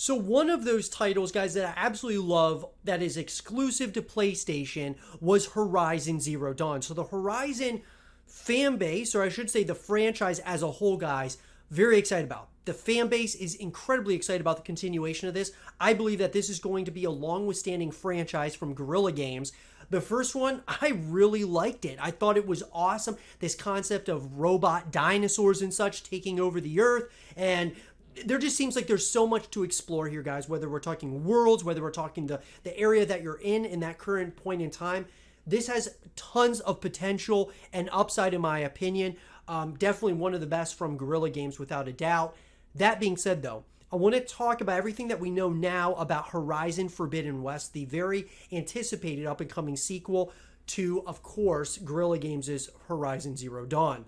So one of those titles, guys, that I absolutely love that is exclusive to PlayStation was Horizon Zero Dawn. So the Horizon fan base, or I should say the franchise as a whole, guys, very excited about. The fan base is incredibly excited about the continuation of this. I believe that this is going to be a long withstanding franchise from Guerrilla Games. The first one, I really liked it. I thought it was awesome. This concept of robot dinosaurs and such taking over the earth, and there just seems like there's so much to explore here, guys, whether we're talking worlds, whether we're talking the area that you're in that current point in time. This has tons of potential and upside, in my opinion. Definitely one of the best from Guerrilla Games, without a doubt. That being said, though, I want to talk about everything that we know now about Horizon Forbidden West, the very anticipated up-and-coming sequel to, of course, Guerrilla Games' Horizon Zero Dawn.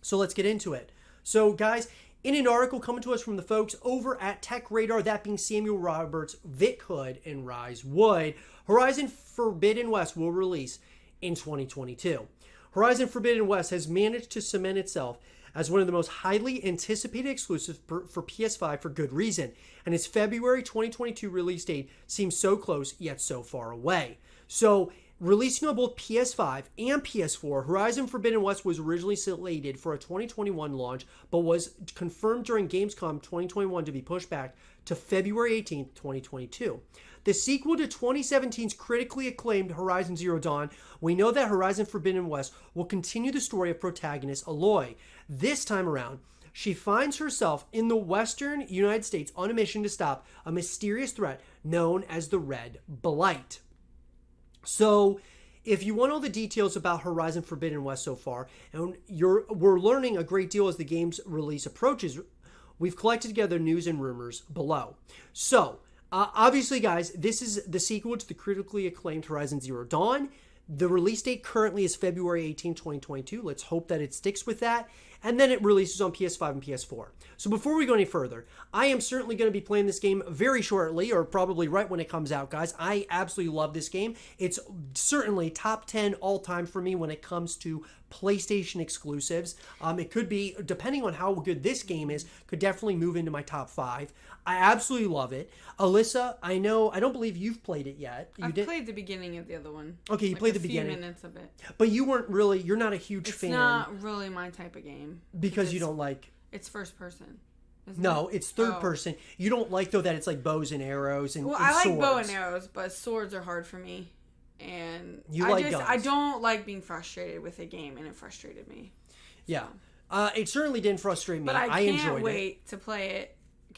So let's get into it. So, guys, in an article coming to us from the folks over at Tech Radar, that being Samuel Roberts, Vic Hood, and Rise Wood, Horizon Forbidden West will release in 2022. Horizon Forbidden West has managed to cement itself as one of the most highly anticipated exclusives for PS5 for good reason, and its February 2022 release date seems so close yet so far away. So, releasing on both PS5 and PS4, Horizon Forbidden West was originally slated for a 2021 launch, but was confirmed during Gamescom 2021 to be pushed back to February 18th, 2022. The sequel to 2017's critically acclaimed Horizon Zero Dawn, we know that Horizon Forbidden West will continue the story of protagonist Aloy. This time around, she finds herself in the western United States on a mission to stop a mysterious threat known as the Red Blight. So, if you want all the details about Horizon Forbidden West so far, and we're learning a great deal as the game's release approaches, we've collected together news and rumors below. So, obviously, guys, this is the sequel to the critically acclaimed Horizon Zero Dawn. The release date currently is February 18, 2022. Let's hope that it sticks with that. And then it releases on PS5 and PS4. So before we go any further, I am certainly going to be playing this game very shortly, or probably right when it comes out, guys. I absolutely love this game. It's certainly top 10 all-time for me when it comes to PlayStation exclusives. It could be, depending on how good this game is, could definitely move into my top 5. I absolutely love it. Alyssa, I don't believe you've played it yet. I've played the beginning of the other one. Okay, you played the beginning. A few minutes of it. But you're not a huge fan. It's not really my type of game. Because you don't like... It's first person. No, it's third person. You don't like, though, that it's like bows and arrows and, I like swords. bow and arrows, but swords are hard for me. And guns. I don't like being frustrated with a game, and it frustrated me. Yeah. It certainly didn't frustrate me. But I enjoyed can't wait to play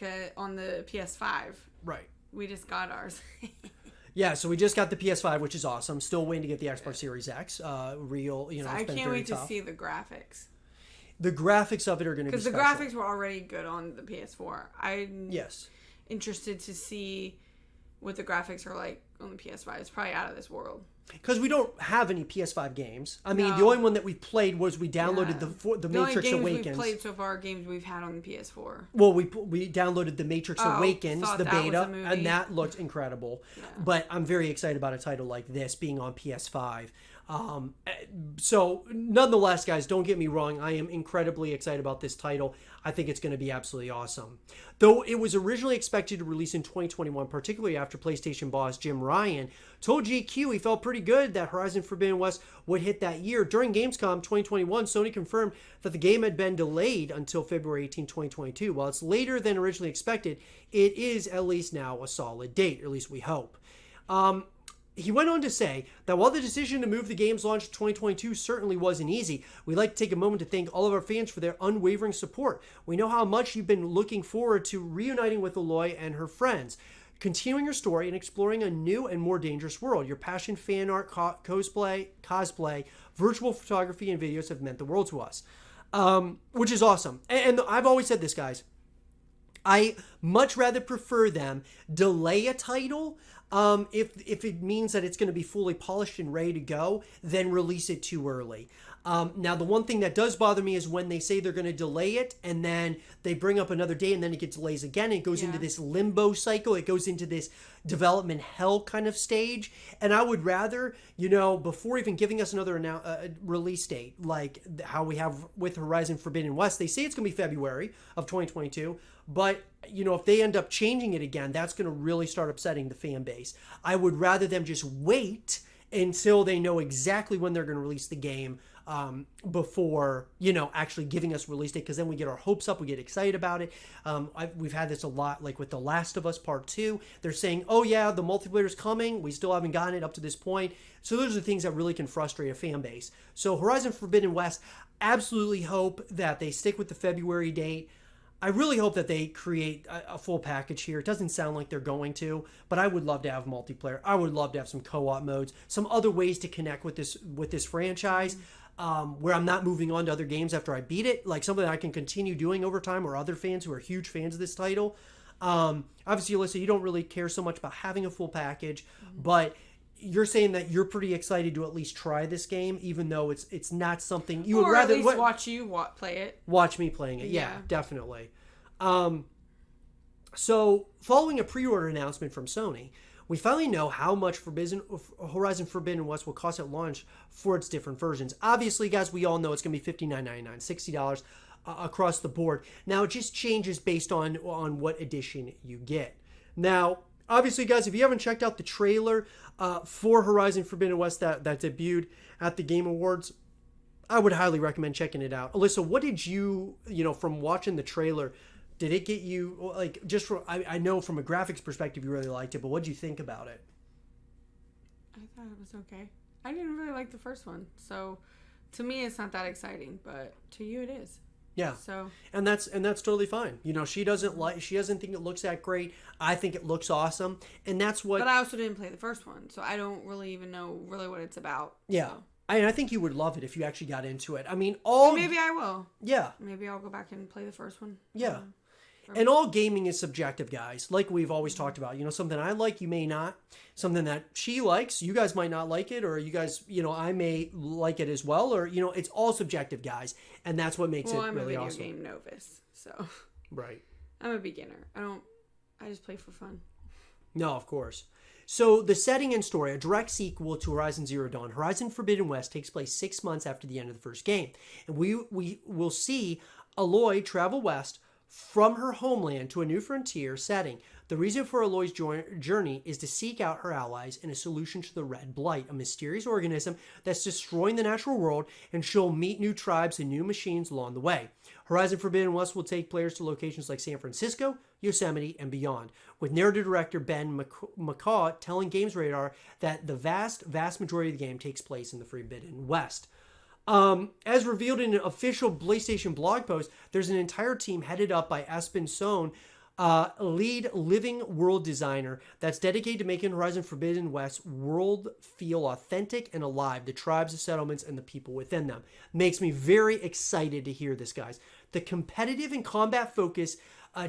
it on the PS5. Right. We just got ours. Yeah, so we just got the PS5, which is awesome. Still waiting to get the Xbox Series X. I can't wait to see the graphics. The graphics of it are going to be special. Because the graphics were already good on the PS4. I'm interested to see what the graphics are like on the PS5. It's probably out of this world. Because we don't have any PS5 games. I mean, the only one that we played was we downloaded the Matrix Awakens. The only games we've played so far are games we've had on the PS4. Well, we downloaded the Matrix Awakens, the beta, and that looked incredible. Yeah. But I'm very excited about a title like this being on PS5. So, nonetheless, guys, don't get me wrong. I am incredibly excited about this title. I think it's going to be absolutely awesome. Though it was originally expected to release in 2021, particularly after PlayStation boss Jim Ryan told GQ he felt pretty good that Horizon Forbidden West would hit that year. During Gamescom 2021, Sony confirmed that the game had been delayed until February 18, 2022. While it's later than originally expected, it is at least now a solid date, or at least we hope. He went on to say that while the decision to move the game's launch to 2022 certainly wasn't easy, we'd like to take a moment to thank all of our fans for their unwavering support. We know how much you've been looking forward to reuniting with Aloy and her friends, continuing her story and exploring a new and more dangerous world. Your passion, fan art, cosplay, virtual photography, and videos have meant the world to us, which is awesome. And I've always said this, guys. I much rather prefer them delay a title if it means that it's going to be fully polished and ready to go, than release it too early. Now, the one thing that does bother me is when they say they're going to delay it and then they bring up another day and then it gets delays again. It goes into this limbo cycle. It goes into this development hell kind of stage. And I would rather, before even giving us another release date, like how we have with Horizon Forbidden West, they say it's going to be February of 2022. But, if they end up changing it again, that's going to really start upsetting the fan base. I would rather them just wait until they know exactly when they're going to release the game before, actually giving us release date, because then we get our hopes up, we get excited about it. We've had this a lot, like with The Last of Us Part 2. They're saying, oh yeah, the multiplayer's coming. We still haven't gotten it up to this point. So those are the things that really can frustrate a fan base. So Horizon Forbidden West, absolutely hope that they stick with the February date. I really hope that they create a full package here. It doesn't sound like they're going to, but I would love to have multiplayer. I would love to have some co-op modes, some other ways to connect with this franchise, where I'm not moving on to other games after I beat it, like something I can continue doing over time, or other fans who are huge fans of this title. Obviously, Alyssa, you don't really care so much about having a full package, but you're saying that you're pretty excited to at least try this game, even though it's not something you would rather at least watch you play it. Watch me playing it, yeah, definitely. So following a pre-order announcement from Sony, we finally know how much Horizon Forbidden West will cost at launch for its different versions. Obviously, guys, we all know it's going to be $59.99, $60 across the board. Now, it just changes based on what edition you get. Now, obviously, guys, if you haven't checked out the trailer for Horizon Forbidden West that debuted at the Game Awards, I would highly recommend checking it out. Alyssa, what did you from watching the trailer, did it get you, like, just from, I know from a graphics perspective you really liked it, but what did you think about it? I thought it was okay. I didn't really like the first one, so to me it's not that exciting, but to you it is. Yeah. So and that's totally fine. She doesn't think it looks that great. I think it looks awesome, and that's what. But I also didn't play the first one, so I don't really even know what it's about. Yeah. So. I think you would love it if you actually got into it. I mean, maybe I will. Yeah. Maybe I'll go back and play the first one. Yeah. And all gaming is subjective, guys. Like we've always talked about. Something I like, you may not. Something that she likes, you guys might not like it, or you guys, I may like it as well, or it's all subjective, guys, and that's what makes it really awesome. I'm a video game novice, so. Right. I'm a beginner. I just play for fun. No, of course. So the setting and story, a direct sequel to Horizon Zero Dawn, Horizon Forbidden West takes place 6 months after the end of the first game. And we will see Aloy travel west from her homeland to a new frontier setting. The reason for Aloy's journey is to seek out her allies in a solution to the Red Blight, a mysterious organism that's destroying the natural world, and she'll meet new tribes and new machines along the way. Horizon Forbidden West will take players to locations like San Francisco, Yosemite, and beyond, with narrative director Ben McCaw telling Games Radar that the vast majority of the game takes place in the Forbidden West. As revealed in an official PlayStation blog post, there's an entire team headed up by Espen Sohn, lead living world designer that's dedicated to making Horizon Forbidden West world feel authentic and alive, the tribes, the settlements, and the people within them. Makes me very excited to hear this, guys. The competitive and combat-focused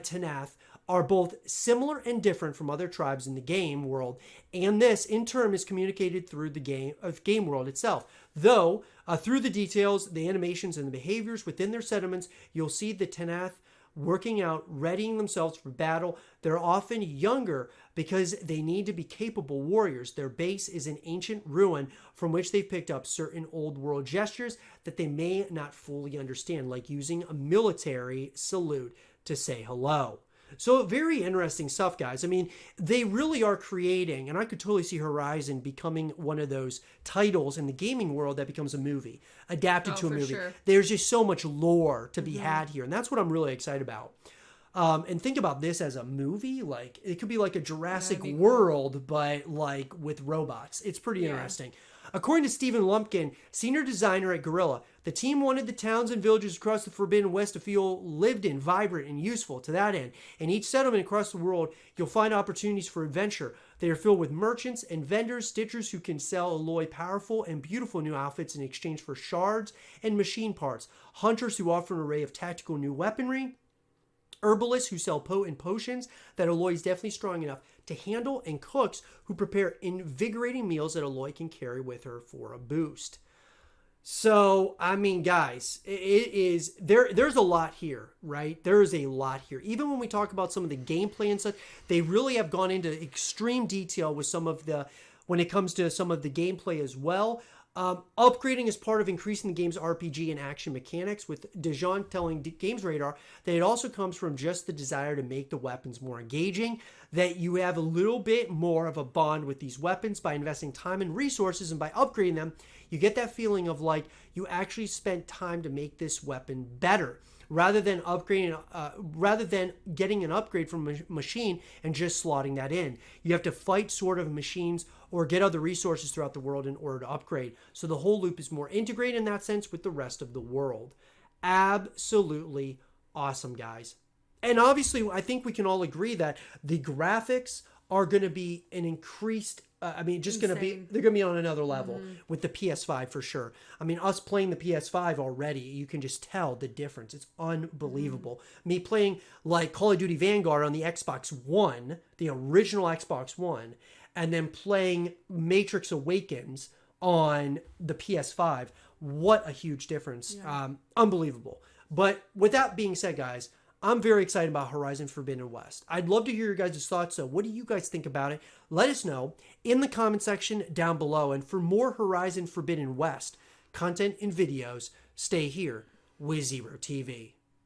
Tennath are both similar and different from other tribes in the game world, and this, in turn, is communicated through the game world itself. Though, through the details, the animations, and the behaviors within their settlements, you'll see the Tennath working out, readying themselves for battle. They're often younger because they need to be capable warriors. Their base is an ancient ruin from which they've picked up certain old world gestures that they may not fully understand, like using a military salute to say hello. So very interesting stuff, guys. I mean, they really are creating, and I could totally see Horizon becoming one of those titles in the gaming world that becomes a movie, adapted to a movie. Sure. There's just so much lore to be had here, and that's what I'm really excited about. And think about this as a movie, like it could be like a Jurassic World, but like with robots. It's pretty interesting. According to Stephen Lumpkin, senior designer at Guerrilla, the team wanted the towns and villages across the Forbidden West to feel lived in, vibrant, and useful to that end. In each settlement across the world, you'll find opportunities for adventure. They are filled with merchants and vendors, stitchers who can sell Aloy powerful and beautiful new outfits in exchange for shards and machine parts, hunters who offer an array of tactical new weaponry, herbalists who sell potent potions that Aloy is definitely strong enough to handle, and cooks who prepare invigorating meals that Aloy can carry with her for a boost. So, I mean, guys, it is there's a lot here, right? There is a lot here. Even when we talk about some of the gameplay and such, they really have gone into extreme detail with some of the when it comes to some of the gameplay as well. Upgrading is part of increasing the game's RPG and action mechanics, with Dijon telling Games Radar that it also comes from just the desire to make the weapons more engaging, that you have a little bit more of a bond with these weapons by investing time and resources, and by upgrading them, you get that feeling of like you actually spent time to make this weapon better. Rather than upgrading, rather than getting an upgrade from a machine and just slotting that in, you have to fight sort of machines or get other resources throughout the world in order to upgrade. So the whole loop is more integrated in that sense with the rest of the world. Absolutely awesome, guys. And obviously, I think we can all agree that the graphics are going to be an increased just going to be, they're going to be on another level with the PS5 for sure. I mean, us playing the PS5 already, you can just tell the difference. It's unbelievable. Me playing like Call of Duty Vanguard on the Xbox One, the original Xbox One, and then playing Matrix Awakens on the PS5. What a huge difference. Yeah. Unbelievable. But with that being said, guys, I'm very excited about Horizon Forbidden West. I'd love to hear your guys' thoughts. So what do you guys think about it? Let us know in the comment section down below. And for more Horizon Forbidden West content and videos, stay here with Zero TV.